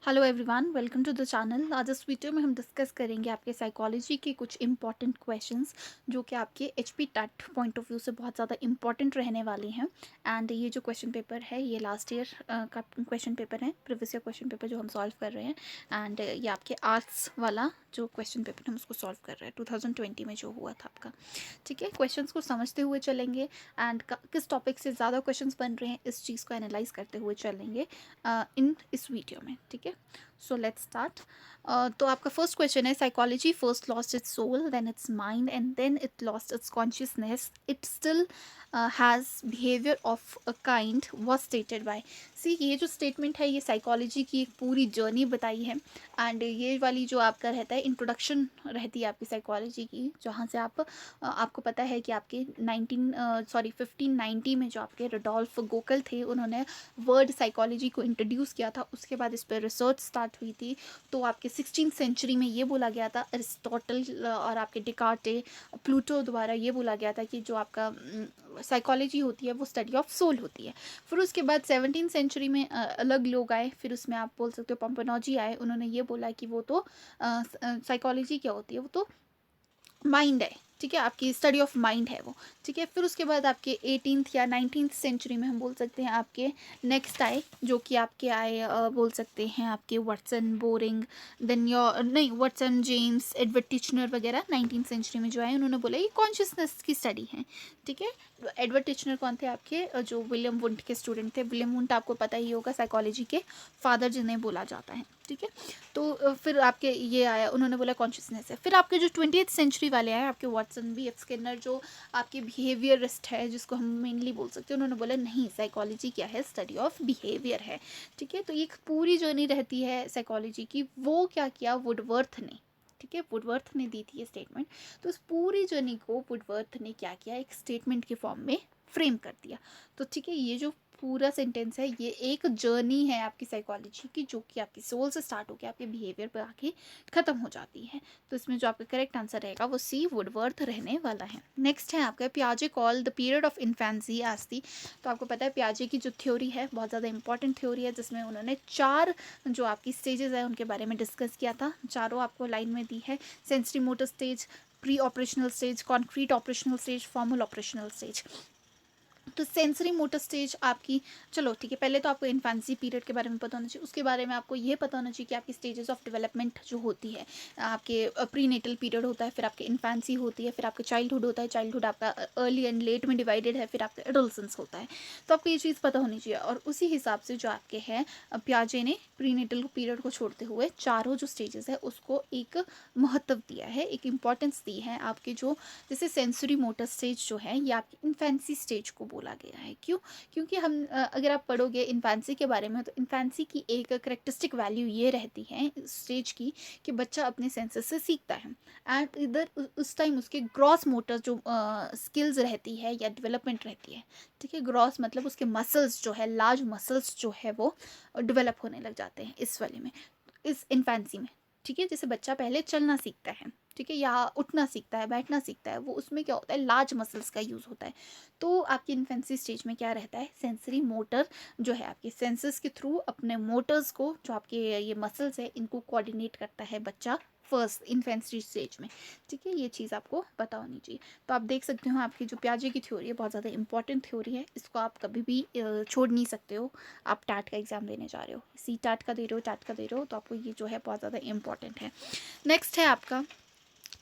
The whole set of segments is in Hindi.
Hello everyone, welcome to the channel. आज इस वीडियो में हम डिस्कस करेंगे आपके साइकोलॉजी के कुछ इंपॉर्टेंट क्वेश्चंस जो कि आपके HP TET point of view से बहुत ज़्यादा इंपॉर्टेंट रहने वाले हैं। एंड ये जो क्वेश्चन पेपर है ये लास्ट ईयर का क्वेश्चन पेपर है, प्रीवियस ईयर क्वेश्चन पेपर जो हम सॉल्व कर रहे हैं। एंड ये आपके आर्ट्स वाला जो क्वेश्चन पेपर हम उसको सॉल्व कर रहे हैं 2020 में जो हुआ था आपका। ठीक है, क्वेश्चंस को समझते हुए चलेंगे एंड किस टॉपिक से ज़्यादा क्वेश्चंस बन रहे हैं इस चीज़ को एनालाइज करते हुए चलेंगे इन इस वीडियो में। ठीक है, सो लेट्स स्टार्ट। तो आपका फर्स्ट क्वेश्चन है, psychology first lost its soul then its mind and then it lost its consciousness, it still has behaviour of a kind was stated by. See, ये जो स्टेटमेंट है ये साइकोलॉजी की एक पूरी जर्नी बताई है। एंड ये वाली जो आपका रहता है इंट्रोडक्शन रहती है आपकी साइकोलॉजी की, जहाँ से आपको पता है कि आपके 1590 में जो आपके रुडोल्फ गोकल थे उन्होंने वर्ड साइकोलॉजी को इंट्रोड्यूस किया था। उसके बाद इस पर रिसर्च स्टार्ट हुई थी। तो आपके 16th सेंचुरी में ये बोला गया था, अरिस्टोटल और आपके डिकार्टे, प्लूटो द्वारा ये बोला गया था कि जो आपका साइकोलॉजी होती है वो स्टडी ऑफ सोल होती है। फिर उसके बाद 17th सेंचुरी में अलग लोग आए। फिर उसमें आप बोल सकते हो पंपनॉजी आए, उन्होंने ये बोला कि वो तो साइकोलॉजी क्या होती है, वो तो माइंड है। ठीक है, आपकी स्टडी ऑफ माइंड है वो। ठीक है, फिर उसके बाद आपके 18th या 19th सेंचुरी में हम बोल सकते हैं आपके नेक्स्ट आए, जो कि आपके आए बोल सकते हैं आपके वाटसन, बोरिंग, देन योर नहीं वाटसन, जेम्स, एडवर्ड टिचनर वगैरह 19th सेंचुरी में जो आए उन्होंने बोला ये कॉन्शियसनेस की स्टडी है। ठीक है, एडवर्ड टिचनर कौन थे आपके जो विलियम वुंट के स्टूडेंट थे। विलियम वुंट आपको पता ही होगा, साइकोलॉजी के फादर जिन्हें बोला जाता है। ठीक है, तो फिर आपके ये आया, उन्होंने बोला कॉन्शियसनेस है। फिर आपके जो 20th सेंचुरी वाले आए आपके वाटसन, बी एफ स्किनर, जो आपके बिहेवियरिस्ट है जिसको हम मेनली बोल सकते हैं, उन्होंने बोला नहीं, साइकोलॉजी क्या है, स्टडी ऑफ बिहेवियर है। ठीक है, तो एक पूरी जर्नी रहती है साइकोलॉजी की। वो क्या किया वुडवर्थ ने, ठीक है, वुडवर्थ ने दी थी ये स्टेटमेंट। तो इस पूरी जर्नी को वुडवर्थ ने क्या किया, एक स्टेटमेंट के फॉर्म में फ्रेम कर दिया। तो ठीक है, ये जो पूरा सेंटेंस है ये एक जर्नी है आपकी साइकोलॉजी की, जो कि आपकी सोल से स्टार्ट होकर आपके बिहेवियर पर आके ख़त्म हो जाती है। तो इसमें जो आपका करेक्ट आंसर रहेगा वो सी, वुडवर्थ रहने वाला है। नेक्स्ट है आपका पियाजे call the period of infancy as the. तो आपको पता है पियाजे की जो थ्योरी है बहुत ज़्यादा इंपॉर्टेंट थ्योरी है, जिसमें उन्होंने 4 जो आपकी स्टेजेस है उनके बारे में डिस्कस किया था। चारों आपको लाइन में दी है, sensory motor stage, pre operational stage, concrete operational stage, formal operational stage. तो सेंसरी मोटर स्टेज आपकी, चलो ठीक है, पहले तो आपको इन्फेंसी पीरियड के बारे में पता होना चाहिए। उसके बारे में आपको ये पता होना चाहिए कि आपकी स्टेजेस ऑफ डेवलपमेंट जो होती है, आपके प्री नेटल पीरियड होता है, फिर आपके इन्फेंसी होती है, फिर आपका चाइल्डहुड होता है, चाइल्डहुड आपका अर्ली एंड लेट में डिवाइडेड है, फिर आपका एडोलसेंस होता है। तो आपको ये चीज़ पता होनी चाहिए। और उसी हिसाब से जो आपके हैं प्याजे ने प्री नेटल पीरियड को छोड़ते हुए चारों जो स्टेजेस है उसको एक महत्व दिया है, एक इम्पॉर्टेंस दी है। आपके जो जैसे सेंसरी मोटर स्टेज जो है ये आपकी इन्फेंसी स्टेज को बोला गया है। क्यों? क्योंकि हम अगर आप पढ़ोगे इन्फेंसी के बारे में तो इन्फेंसी की एक करेक्टरिस्टिक वैल्यू ये रहती है स्टेज की कि बच्चा अपने सेंसेस से सीखता है। एंड इधर उस टाइम उसके ग्रॉस मोटर जो स्किल्स रहती है या डेवलपमेंट रहती है। ठीक है, ग्रॉस मतलब उसके मसल्स जो है, लार्ज मसल्स जो है वो डेवलप होने लग जाते हैं इस वाले में, इस इन्फेंसी में। ठीक है, जैसे बच्चा पहले चलना सीखता है, ठीक है, या उठना सीखता है, बैठना सीखता है, वो उसमें क्या होता है, लार्ज मसल्स का यूज़ होता है। तो आपकी इन्फेंसी स्टेज में क्या रहता है, सेंसरी मोटर जो है आपके सेंसेस के थ्रू अपने मोटर्स को, जो आपके ये मसल्स है इनको कोऑर्डिनेट करता है बच्चा फर्स्ट इन्फेंसी स्टेज में। ठीक है, ये चीज़ आपको पता होनी चाहिए। तो आप देख सकते हो आपकी जो प्याजे की थ्योरी है बहुत ज़्यादा इंपॉर्टेंट थ्योरी है, इसको आप कभी भी छोड़ नहीं सकते हो। आप टैट का एग्ज़ाम देने जा रहे हो, सी टैट का दे रहे हो, टैट का दे रहे हो, तो आपको ये जो है बहुत ज़्यादा इंपॉर्टेंट है। नेक्स्ट है आपका,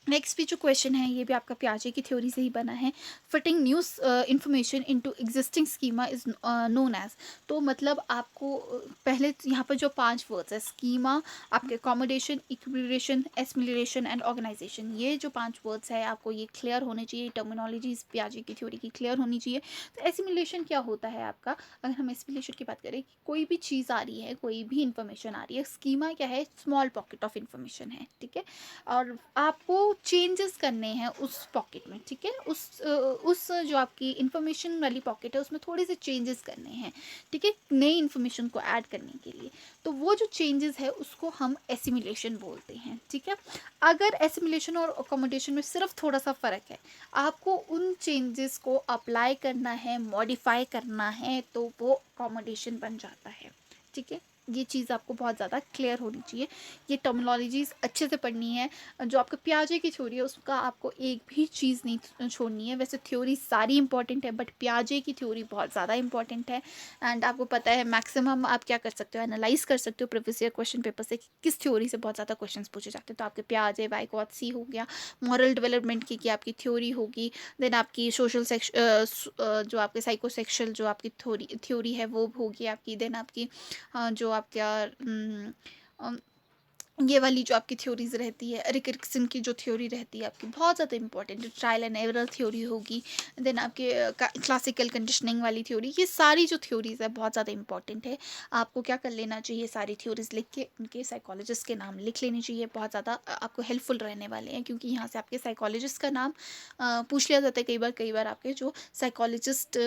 नेक्स्ट भी जो क्वेश्चन है ये भी आपका प्याजे की थ्योरी से ही बना है। Fitting news information into existing schema is known as. तो मतलब आपको पहले यहाँ पर जो 5 वर्ड्स है, स्कीमा, आपके accommodation, equilibration, assimilation and organisation, ये जो 5 वर्ड्स है आपको ये क्लियर होने चाहिए। टर्मिनोलॉजी इस प्याजे की थ्योरी की क्लियर होनी चाहिए। तो एसिमिलेशन क्या होता है आपका, अगर हम एसिमिलेशन की बात करें कि कोई भी चीज़ आ रही है, कोई भी इंफॉर्मेशन आ रही है, स्कीमा क्या है, स्मॉल पॉकेट ऑफ इंफॉर्मेशन है। ठीक है, और आपको चेंजेस करने हैं उस पॉकेट में। ठीक है, उस जो आपकी इंफॉर्मेशन वाली पॉकेट है उसमें थोड़े से चेंजेस करने हैं। ठीक है, नई इन्फॉर्मेशन को ऐड करने के लिए। तो वो जो चेंजेस है उसको हम एसिमिलेशन बोलते हैं। ठीक है, अगर एसिमिलेशन और अकोमोडेशन में सिर्फ थोड़ा सा फ़र्क है, आपको उन चेंजेस को अप्लाई करना है, मॉडिफाई करना है, तो वो अकोमोडेशन बन जाता है। ठीक है, ये चीज़ आपको बहुत ज़्यादा क्लियर होनी चाहिए। ये टर्मिनोलॉजीज़ अच्छे से पढ़नी है। जो आपका पियाजे की थ्योरी है उसका आपको एक भी चीज़ नहीं छोड़नी है। वैसे थ्योरी सारी इंपॉर्टेंट है बट पियाजे की थ्योरी बहुत ज़्यादा इंपॉर्टेंट है। एंड आपको पता है मैक्सिमम आप क्या कर सकते हो, एनालाइज कर सकते हो प्रीवियस ईयर क्वेश्चन पेपर से कि किस थ्योरी से बहुत ज़्यादा क्वेश्चन पूछे जाते हैं। तो आपके पियाजे, वाइकोत्सी हो गया, मॉरल डेवलपमेंट की आपकी थ्योरी होगी, देन आपकी सोशल जो आपके साइकोसेक्शुअल जो आपकी थ्योरी है वो होगी आपकी, देन आपकी जो आपका ये वाली जो आपकी थ्योरीज रहती है, रिकर्सन की जो थ्योरी रहती है आपकी बहुत ज़्यादा इंपॉर्टेंट, जो ट्रायल एंड एरर थ्योरी होगी, देन आपके क्लासिकल कंडीशनिंग वाली थ्योरी, ये सारी जो थ्योरीज है बहुत ज़्यादा इंपॉर्टेंट है। आपको क्या कर लेना चाहिए, सारी थ्योरीज लिख के उनके साइकोलॉजिस्ट के नाम लिख लेनी चाहिए, बहुत ज़्यादा आपको हेल्पफुल रहने वाले हैं, क्योंकि यहाँ से आपके साइकोलॉजिस्ट का नाम पूछ लिया जाता है कई बार आपके जो साइकोलॉजिस्ट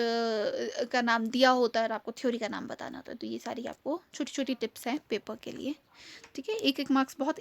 का नाम दिया होता है और आपको थ्योरी का नाम बताना होता है। तो ये सारी आपको छोटी छोटी टिप्स हैं पेपर के लिए, ठीक है। एक मार्क्स बहुत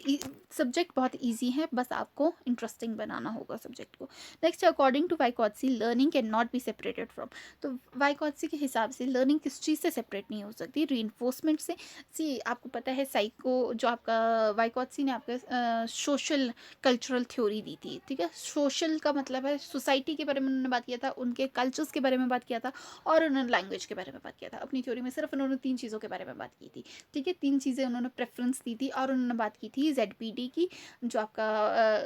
सब्जेक्ट बहुत इजी है, बस आपको इंटरेस्टिंग बनाना होगा सब्जेक्ट को। Next, according to Vygotsky learning can not be separated from. तो वाइकोत्सी के हिसाब से लर्निंग किस चीज़ से सेपरेट नहीं हो सकती, रीइंफोर्समेंट से। सी आपको पता है साइको जो आपका वाइकोत्सी ने आपका सोशल कल्चरल थ्योरी दी थी, ठीक है। सोशल का मतलब है सोसाइटी के बारे में उन्होंने बात किया था, उनके कल्चर्स के बारे में बात किया था, और उन्होंने लैंग्वेज के बारे में बात किया था। अपनी थ्योरी में सिर्फ उन्होंने 3 चीज़ों के बारे में बात की थी, ठीक है। 3 चीज़ें उन्होंने प्रेफरेंस दी थी, और उन्होंने बात की थी ZPD की, जो आपका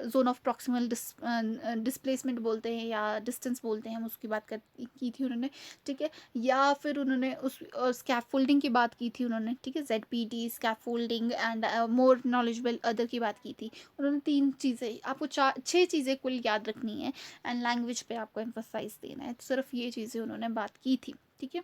जोन ऑफ प्रॉक्सिमल डिस्प्लेसमेंट बोलते हैं या डिस्टेंस बोलते हैं, हम उसकी बात की थी उन्होंने, ठीक है। या फिर उन्होंने उस स्कैफोल्डिंग की बात की थी उन्होंने, ठीक है। ZPD, scaffolding and more knowledgeable other की बात की थी उन्होंने। 3 चीज़ें आपको 6 चीज़ें कुल याद रखनी है, एंड लैंग्वेज पे आपको एम्फसाइज देना है। तो सिर्फ ये चीज़ें उन्होंने बात की थी, ठीक है।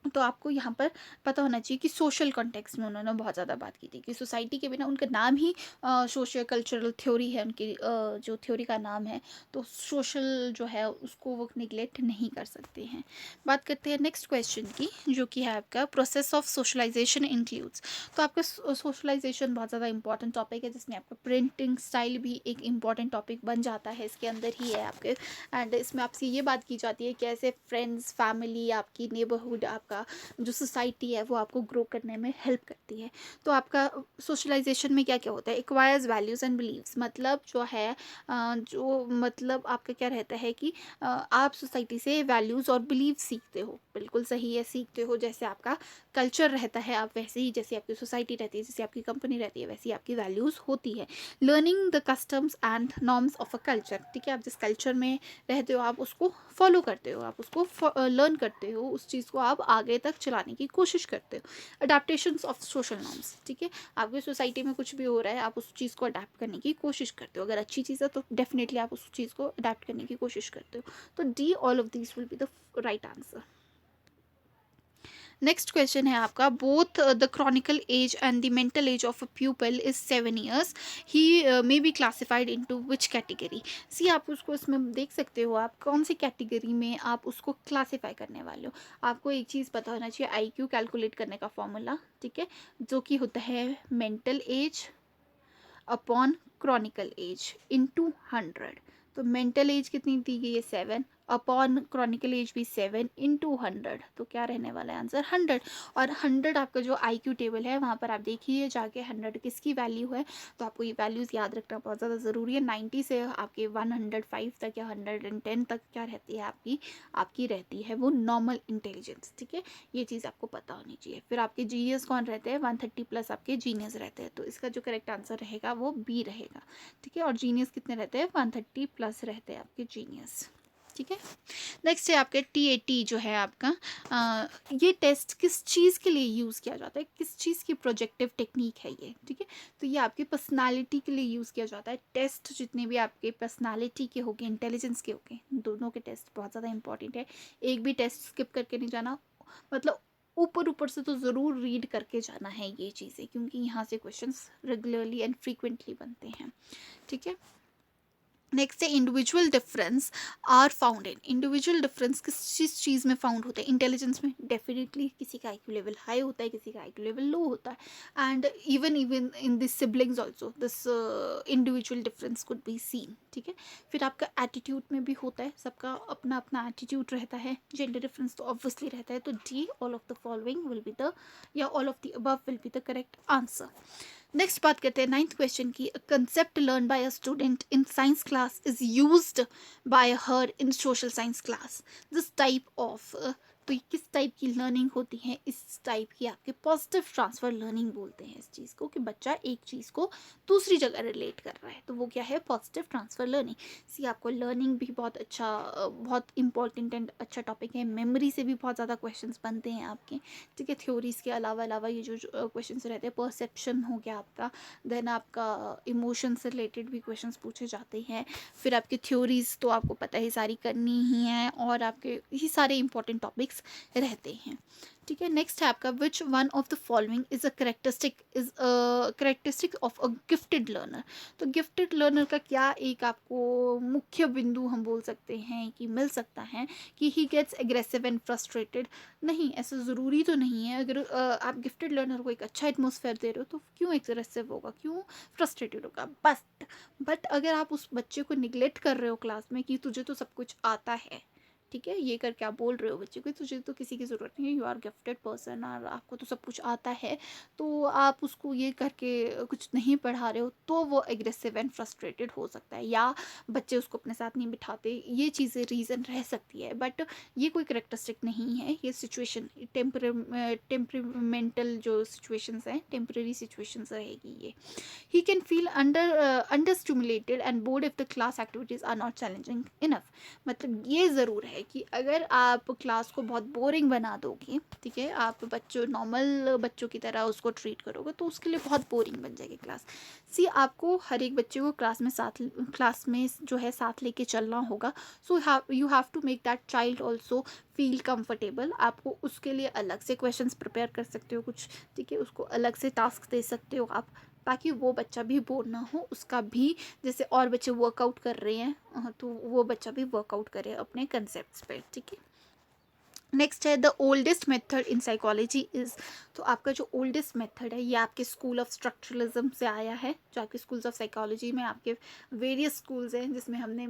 तो आपको यहाँ पर पता होना चाहिए कि सोशल कॉन्टेक्स्ट में उन्होंने बहुत ज़्यादा बात की थी, कि सोसाइटी के बिना, उनका नाम ही सोशल कल्चरल थ्योरी है, उनकी जो थ्योरी का नाम है, तो सोशल जो है उसको वो निगलेक्ट नहीं कर सकते हैं। बात करते हैं नेक्स्ट क्वेश्चन की, जो कि है आपका प्रोसेस ऑफ सोशलाइजेशन इंक्लूड्स। तो आपका सोशलाइजेशन बहुत ज़्यादा इंपॉर्टेंट टॉपिक है, जिसमें आपका प्रिंटिंग स्टाइल भी एक इंपॉर्टेंट टॉपिक बन जाता है, इसके अंदर ही है आपके। एंड इसमें आपसे ये बात की जाती है कैसे फ्रेंड्स, फैमिली, आपकी नेबरहुड, आपका जो सोसाइटी है वो आपको ग्रो करने में हेल्प करती है। तो आपका सोशलाइजेशन में क्या क्या होता है, एक्वायर्स वैल्यूज़ एंड बिलीव्स, मतलब जो है जो मतलब आपका क्या रहता है कि आप सोसाइटी से वैल्यूज़ और बिलीव सीखते हो, बिल्कुल सही है, सीखते हो। जैसे आपका कल्चर रहता है, आप वैसे ही, जैसे आपकी सोसाइटी रहती है, जैसे आपकी कंपनी रहती है, वैसी आपकी वैल्यूज़ होती है। Learning the customs and norms of a culture, ठीक है। आप जिस कल्चर में रहते हो आप उसको फॉलो करते हो, आप उसको लर्न करते हो, उस चीज़ को आप आगे तक चलाने की कोशिश करते हो। अडेप्टेशंस ऑफ सोशल नॉर्म्स, ठीक है। आपकी सोसाइटी में कुछ भी हो रहा है, आप उस चीज़ को अडेप्ट करने की कोशिश करते हो। अगर अच्छी चीज़ है तो डेफिनेटली आप उस चीज़ को अडेप्ट करने की कोशिश करते हो। तो D, all of these will be the right answer. Next question है आपका, both the chronological age and the mental age of a pupil is 7 years, he may be classified into which category. See आप उसको इसमें देख सकते हो, आप कौन सी कैटेगरी में आप उसको क्लासीफाई करने वाले हो। आपको एक चीज़ पता होना चाहिए, IQ कैलकुलेट करने का फॉर्मूला, ठीक है, जो कि होता है mental age upon chronological age into 100। तो मेंटल एज कितनी दी गई है 7, अपॉन क्रॉनिकल एज भी 7 इंटू 100, तो क्या रहने वाला है आंसर 100। और 100 आपका जो IQ टेबल है वहाँ पर आप देखिए जाके 100 किसकी वैल्यू है। तो आपको ये वैल्यूज़ याद रखना बहुत ज़्यादा ज़रूरी है। 90 से आपके 105 तक या 110 तक क्या रहती है आपकी रहती है वो नॉर्मल इंटेलिजेंस, ठीक है। ये चीज़ आपको पता होनी चाहिए। फिर आपके जीनियस कौन रहते हैं, 130 प्लस आपके जीनियस रहते हैं। तो इसका जो करेक्ट आंसर रहेगा वो बी रहेगा, ठीक है। और जीनियस कितने रहते हैं, 130 प्लस रहते हैं आपके जीनियस, ठीक है। नेक्स्ट है आपके TAT जो है आपका, ये टेस्ट किस चीज़ के लिए यूज़ किया जाता है, किस चीज़ की प्रोजेक्टिव टेक्निक है ये, ठीक है। तो ये आपकी पर्सनालिटी के लिए यूज़ किया जाता है। टेस्ट जितने भी आपके पर्सनालिटी के होंगे, इंटेलिजेंस के होंगे, दोनों के टेस्ट बहुत ज़्यादा इंपॉर्टेंट है। एक भी टेस्ट स्किप करके नहीं जाना, मतलब ऊपर से तो ज़रूर रीड करके जाना है ये चीज़ें, क्योंकि यहाँ से क्वेश्चंस रेगुलरली एंड फ्रीक्वेंटली बनते हैं, ठीक है। नेक्स्ट है individual difference are found in. Individual difference किस चीज़ में फाउंड होता है? इंटेलिजेंस में। डेफिनेटली किसी का आईक्यू लेवल हाई होता है, किसी का आईक्यू लेवल लो होता है, and even even in this siblings also this individual difference could be seen. ठीक है, फिर आपका एटीट्यूड में भी होता है, सबका अपना अपना एटीट्यूड रहता है। जेंडर डिफरेंस तो ऑब्वियसली रहता है, तो D all of the following will be the, या all of the above will be the correct answer. Next बात करते हैं 9th क्वेश्चन की। Concept learn by a student in science class is used by her in social science class. This type of, तो ये किस टाइप की लर्निंग होती है? इस टाइप की आपके पॉजिटिव ट्रांसफर लर्निंग बोलते हैं इस चीज़ को, कि बच्चा एक चीज़ को दूसरी जगह रिलेट कर रहा है, तो वो क्या है? Positive transfer learning. सी आपको लर्निंग भी बहुत अच्छा, बहुत इंपॉर्टेंट एंड अच्छा टॉपिक है। मेमोरी से भी बहुत ज़्यादा क्वेश्चंस बनते हैं आपके। ठीक है, थ्योरीज के अलावा ये जो क्वेश्चंस रहते हैं, परसेप्शन हो गया आपका, देन आपका इमोशन से रिलेटेड भी क्वेश्चंस पूछे जाते हैं। फिर आपकी थ्योरीज तो आपको पता ही सारी करनी ही है, और आपके यही सारे इंपॉर्टेंट टॉपिक्स रहते हैं। ठीक है, नेक्स्ट है आपका which one of the following is a characteristic of a gifted learner. तो गिफ्टेड लर्नर का क्या एक आपको मुख्य बिंदु हम बोल सकते हैं कि मिल सकता है, कि he gets aggressive and frustrated? नहीं, ऐसा ज़रूरी तो नहीं है। अगर आप गिफ्टेड लर्नर को एक अच्छा एटमोसफेयर दे रहे हो, तो क्यों एग्रेसिव होगा, क्यों फ्रस्ट्रेटेड होगा? बट अगर आप उस बच्चे को निगलेक्ट कर रहे हो क्लास में, कि तुझे तो सब कुछ आता है, ठीक है, ये करके आप बोल रहे हो बच्चे को तुझे तो किसी की ज़रूरत नहीं है, यू आर गिफ्टेड पर्सन और आपको तो सब कुछ आता है, तो आप उसको ये करके कुछ नहीं पढ़ा रहे हो, तो वो एग्रेसिव एंड फ्रस्ट्रेटेड हो सकता है, या बच्चे उसको अपने साथ नहीं बिठाते, ये चीज़ें रीज़न रह सकती है। बट ये कोई करेक्टरिस्टिक नहीं है, ये सिचुएशन टेम्परमेंटल जो सिचुएशंस हैं, टेम्पररी सिचुएशंस रहेगी ये। He can feel understimulated and bored if the class activities are not challenging enough। मतलब ये ज़रूर है कि अगर आप क्लास को बहुत बोरिंग बना दोगे, ठीक है, आप बच्चों नॉर्मल बच्चों की तरह उसको ट्रीट करोगे, तो उसके लिए बहुत बोरिंग बन जाएगी क्लास। सी आपको हर एक बच्चे को क्लास में जो है साथ लेके चलना होगा। So you have to make that child also feel comfortable. आपको उसके लिए अलग से क्वेश्चंस प्रिपेयर कर सकते हो कुछ, ठीक है, उसको अलग से टास्क दे सकते हो आप, ताकि वो बच्चा भी बोर ना हो, उसका भी जैसे और बच्चे वर्कआउट कर रहे हैं, तो वो बच्चा भी वर्कआउट करे अपने कंसेप्ट्स पे। ठीक है, नेक्स्ट है the oldest method in psychology is. तो आपका जो ओल्डेस्ट मेथड है, ये आपके स्कूल ऑफ स्ट्रक्चरलिज्म से आया है। जो आपके स्कूल्स ऑफ साइकोलॉजी में आपके वेरियस स्कूल्स हैं, जिसमें हमने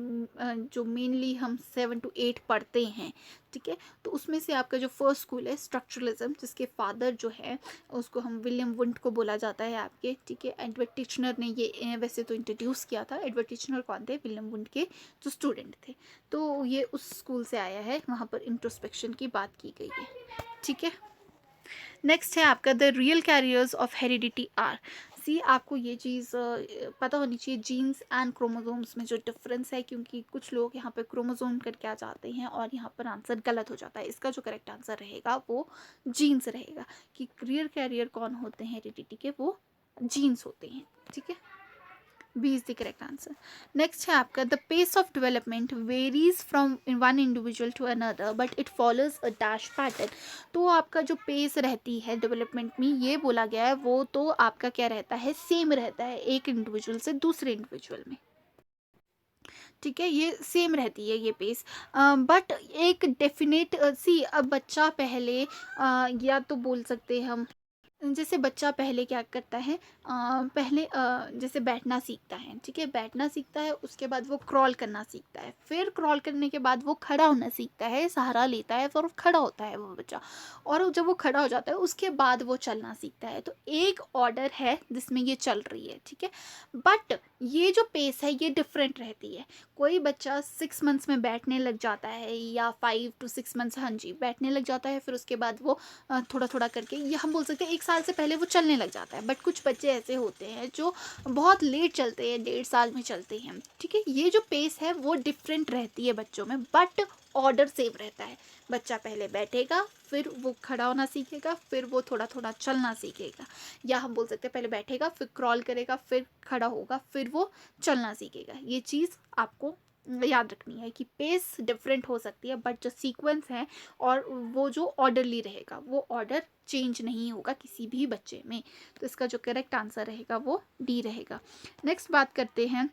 जो मेनली हम 7 to 8 पढ़ते हैं, ठीक है, तो उसमें से आपका जो फर्स्ट स्कूल है स्ट्रक्चरलिज्म, जिसके फादर जो है उसको हम विलियम वुंड को बोला जाता है आपके। ठीक है, एडवर्ड टिचनर ने ये वैसे तो इंट्रोड्यूस किया था। एडवर्ड टिचनर कौन थे? विलियम वुंड के जो स्टूडेंट थे। तो ये उस स्कूल से आया है, वहाँ पर इंट्रोस्पेक्शन की बात की गई है। ठीक है, नेक्स्ट है आपका the real carriers of heredity are. See आपको ये चीज़ पता होनी चाहिए, जीन्स एंड क्रोमोसोम्स में जो डिफरेंस है, क्योंकि कुछ लोग यहाँ पे क्रोमोसोम करके आ जाते हैं और यहाँ पर आंसर गलत हो जाता है। इसका जो करेक्ट आंसर रहेगा वो जीन्स रहेगा, कि रियल कैरियर कौन होते हैं हेरिडिटी के? वो जीन्स होते हैं। ठीक है, B is the correct answer. Next है आपका the pace of development varies from one individual to another but it follows a dash pattern. तो आपका जो पेस रहती है डेवलपमेंट में, ये बोला गया है, वो तो आपका क्या रहता है? सेम रहता है एक इंडिविजुअल से दूसरे इंडिविजुअल में। ठीक है, ये सेम रहती है ये पेस, बट एक डेफिनेट सी, अब बच्चा पहले या तो बोल सकते हैं हम, जैसे बच्चा पहले क्या करता है, पहले जैसे बैठना सीखता है, ठीक है, बैठना सीखता है, उसके बाद वो क्रॉल करना सीखता है, फिर क्रॉल करने के बाद वो खड़ा होना सीखता है, सहारा लेता है, फिर खड़ा होता है वो बच्चा, और जब वो खड़ा हो जाता है उसके बाद वो चलना सीखता है। तो एक ऑर्डर है जिसमें ये चल रही है, ठीक है, बट ये जो पेस है ये डिफरेंट रहती है। कोई बच्चा 6 मंथ्स में बैठने लग जाता है, या 5 to 6 मंथ्स, हाँ जी, बैठने लग जाता है, फिर उसके बाद वो थोड़ा थोड़ा करके, ये हम बोल सकते हैं 1 साल से पहले वो चलने लग जाता है। बट कुछ बच्चे ऐसे होते हैं जो बहुत लेट चलते हैं, 1.5 साल में चलते हैं। ठीक है, ये जो पेस है वो डिफरेंट रहती है बच्चों में, बट ऑर्डर सेम रहता है। बच्चा पहले बैठेगा, फिर वो खड़ा होना सीखेगा, फिर वो थोड़ा थोड़ा चलना सीखेगा, या हम बोल सकते हैं पहले बैठेगा, फिर क्रॉल करेगा, फिर खड़ा होगा, फिर वो चलना सीखेगा। ये चीज़ आपको याद रखनी है कि पेस डिफरेंट हो सकती है, बट जो सीक्वेंस है और वो जो ऑर्डरली रहेगा, वो ऑर्डर चेंज नहीं होगा किसी भी बच्चे में। तो इसका जो करेक्ट आंसर रहेगा वो डी रहेगा। नेक्स्ट बात करते हैं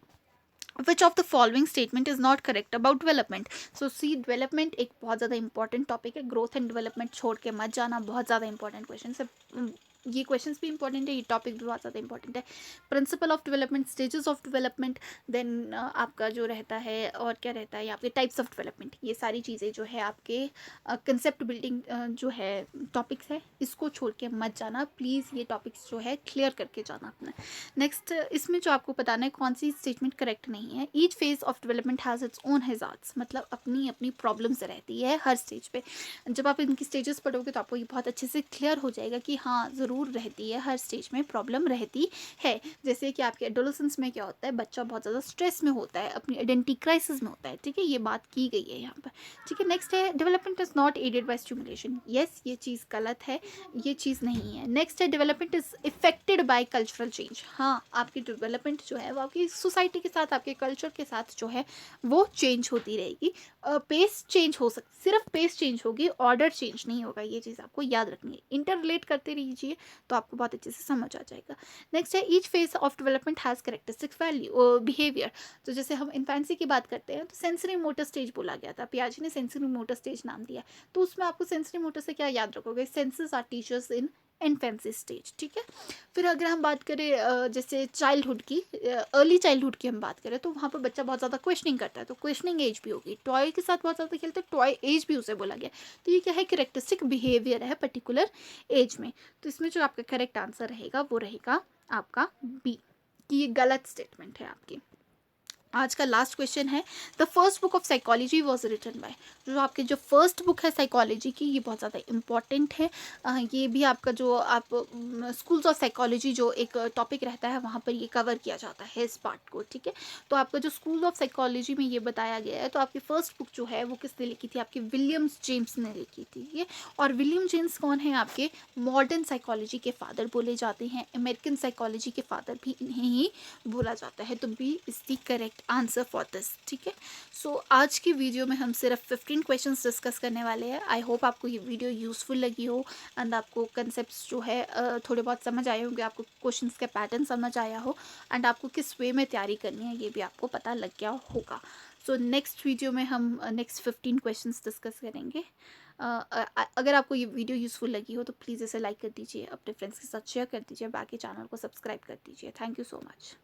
which of the following statement is not correct about development. So C, development एक बहुत ज़्यादा इंपॉर्टेंट टॉपिक है, ग्रोथ एंड डेवलपमेंट छोड़ के मत जाना, बहुत ज़्यादा इंपॉर्टेंट क्वेश्चन है। ये क्वेश्चंस भी इंपॉर्टेंट है, ये टॉपिक भी बहुत ज़्यादा इंपॉर्टेंट है। Principle of development, stages of development, then आपका जो रहता है और क्या रहता है आपके टाइप्स ऑफ डेवलपमेंट, ये सारी चीज़ें जो है आपके कंसेप्ट बिल्डिंग जो है टॉपिक्स है, इसको छोड़ के मत जाना प्लीज़। ये टॉपिक्स जो है क्लियर करके जाना अपना। नेक्स्ट, इसमें जो आपको बताना है कौन सी स्टेटमेंट करेक्ट नहीं है। Each phase of development has its own hazards, मतलब अपनी अपनी प्रॉब्लम्स रहती है हर स्टेज पे। जब आप इनकी स्टेजेस पढ़ोगे तो आपको ये बहुत अच्छे से क्लियर हो जाएगा कि हाँ ज़रूर रहती है, हर स्टेज में प्रॉब्लम रहती है। जैसे कि आपके एडोलेसेंस में क्या होता है, बच्चा बहुत ज़्यादा स्ट्रेस में होता है, अपनी आइडेंटिटी क्राइसिस में होता है, ठीक है, ये बात की गई है यहाँ पर। ठीक है, नेक्स्ट है development is not aided by stimulation. Yes, ये चीज़ गलत है, ये चीज़ नहीं है। नेक्स्ट है development is affected by cultural change. हाँ, आपकी डेवलपमेंट जो है वो आपकी सोसाइटी के साथ, आपके कल्चर के साथ जो है वो चेंज होती रहेगी। पेस चेंज हो सकती, सिर्फ पेस चेंज होगी, ऑर्डर चेंज नहीं होगा, ये चीज़ आपको याद रखनी है। इंटर रिलेट करते रहिए तो आपको बहुत अच्छे से समझ आ जाएगा। नेक्स्ट है each phase of development has characteristic value behaviour. तो जैसे हम इन्फेंसी की बात करते हैं तो सेंसरी मोटर स्टेज बोला गया था, पियाजे ने सेंसरी मोटर स्टेज नाम दिया। तो उसमें आपको सेंसरी मोटर से क्या याद रखोगे, senses are teachers in infancy stage. ठीक है, फिर अगर हम बात करें जैसे चाइल्डहुड की, अर्ली चाइल्डहुड की हम बात करें तो वहाँ पर बच्चा बहुत ज़्यादा क्वेश्चनिंग करता है, तो क्वेश्चनिंग एज भी होगी। टॉय के साथ बहुत ज़्यादा खेलते हैं, टॉय एज भी उसे बोला गया। तो ये क्या है, करेक्टरिस्टिक बिहेवियर है पर्टिकुलर एज में। तो इसमें जो आपका करेक्ट आंसर रहेगा वो रहेगा आपका बी, कि ये गलत स्टेटमेंट है आपकी। आज का लास्ट क्वेश्चन है, the first book of psychology was written by. जो आपकी जो फर्स्ट बुक है साइकोलॉजी की, ये बहुत ज़्यादा इंपॉर्टेंट है। ये भी आपका जो आप स्कूल्स ऑफ साइकोलॉजी जो एक टॉपिक रहता है वहाँ पर ये कवर किया जाता है इस पार्ट को। ठीक है, तो आपका जो स्कूल ऑफ साइकोलॉजी में ये बताया गया है, तो आपकी फर्स्ट बुक जो है वो किसने लिखी थी, आपकी विलियम्स जेम्स ने लिखी थी ये। और विलियम जेम्स कौन है, आपके मॉडर्न साइकोलॉजी के फादर बोले जाते हैं, अमेरिकन साइकोलॉजी के फादर भी इन्हें ही बोला जाता है। तो B is the correct answer for this. ठीक है, सो आज की वीडियो में हम सिर्फ 15 क्वेश्चंस डिस्कस करने वाले हैं। आई होप आपको ये वीडियो यूजफुल लगी हो एंड आपको कंसेप्ट जो है थोड़े बहुत समझ आए होंगे, आपको क्वेश्चंस के पैटर्न समझ आया हो एंड आपको किस वे में तैयारी करनी है ये भी आपको पता लग गया होगा। सो नेक्स्ट वीडियो में हम नेक्स्ट 15 क्वेश्चंस डिस्कस करेंगे। अगर आपको ये वीडियो यूज़फुल लगी हो तो प्लीज़ इसे लाइक कर दीजिए, अपने फ्रेंड्स के साथ शेयर कर दीजिए, बाकी चैनल को सब्सक्राइब कर दीजिए। Thank you so much.